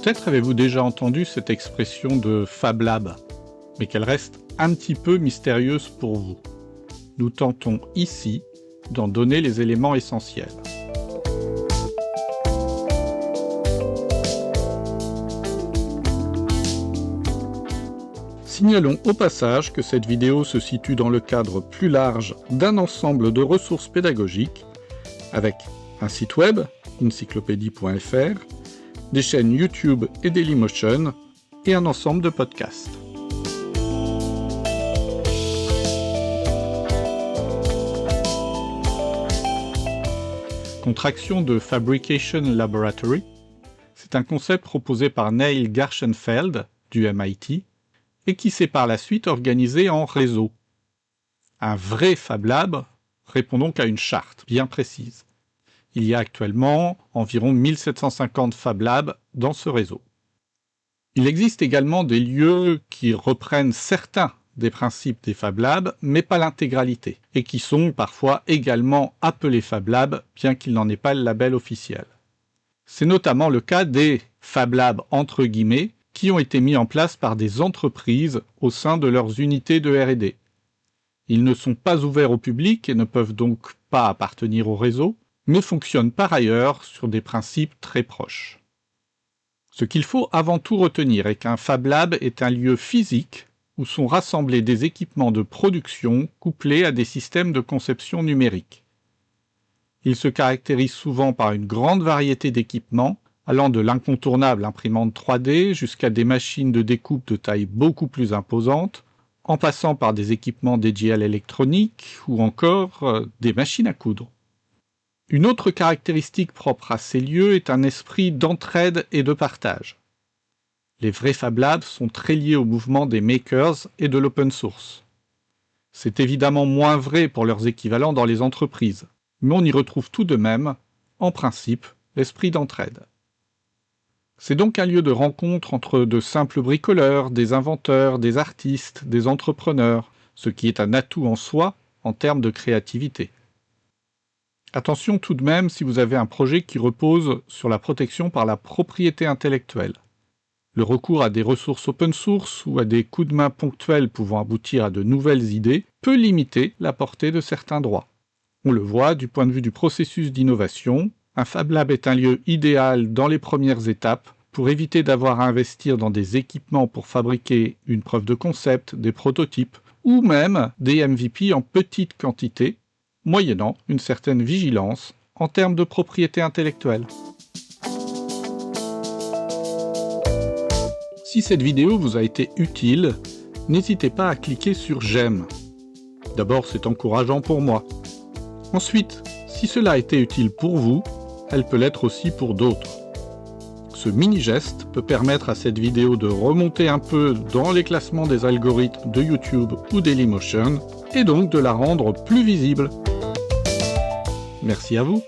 Peut-être avez-vous déjà entendu cette expression de Fab Lab, mais qu'elle reste un petit peu mystérieuse pour vous. Nous tentons ici d'en donner les éléments essentiels. Signalons au passage que cette vidéo se situe dans le cadre plus large d'un ensemble de ressources pédagogiques avec un site web, encyclopédie.fr, des chaînes YouTube et Dailymotion et un ensemble de podcasts. Contraction de Fabrication Laboratory, c'est un concept proposé par Neil Gershenfeld du MIT et qui s'est par la suite organisé en réseau. Un vrai Fab Lab répond donc à une charte bien précise. Il y a actuellement environ 1750 Fab Labs dans ce réseau. Il existe également des lieux qui reprennent certains des principes des Fab Labs, mais pas l'intégralité, et qui sont parfois également appelés Fab Labs, bien qu'ils n'en aient pas le label officiel. C'est notamment le cas des Fab Labs entre guillemets, qui ont été mis en place par des entreprises au sein de leurs unités de R&D. Ils ne sont pas ouverts au public et ne peuvent donc pas appartenir au réseau, mais fonctionnent par ailleurs sur des principes très proches. Ce qu'il faut avant tout retenir est qu'un Fab Lab est un lieu physique où sont rassemblés des équipements de production couplés à des systèmes de conception numérique. Il se caractérise souvent par une grande variété d'équipements, allant de l'incontournable imprimante 3D jusqu'à des machines de découpe de taille beaucoup plus imposante, en passant par des équipements dédiés à l'électronique ou encore des machines à coudre. Une autre caractéristique propre à ces lieux est un esprit d'entraide et de partage. Les vrais Fab Labs sont très liés au mouvement des makers et de l'open source. C'est évidemment moins vrai pour leurs équivalents dans les entreprises, mais on y retrouve tout de même, en principe, l'esprit d'entraide. C'est donc un lieu de rencontre entre de simples bricoleurs, des inventeurs, des artistes, des entrepreneurs, ce qui est un atout en soi en termes de créativité. Attention tout de même si vous avez un projet qui repose sur la protection par la propriété intellectuelle. Le recours à des ressources open source ou à des coups de main ponctuels pouvant aboutir à de nouvelles idées peut limiter la portée de certains droits. On le voit du point de vue du processus d'innovation, un Fab Lab est un lieu idéal dans les premières étapes pour éviter d'avoir à investir dans des équipements pour fabriquer une preuve de concept, des prototypes ou même des MVP en petite quantité, moyennant une certaine vigilance en termes de propriété intellectuelle. Si cette vidéo vous a été utile, n'hésitez pas à cliquer sur j'aime. D'abord, c'est encourageant pour moi. Ensuite, si cela a été utile pour vous, elle peut l'être aussi pour d'autres. Ce mini-geste peut permettre à cette vidéo de remonter un peu dans les classements des algorithmes de YouTube ou Dailymotion, et donc de la rendre plus visible. Merci à vous.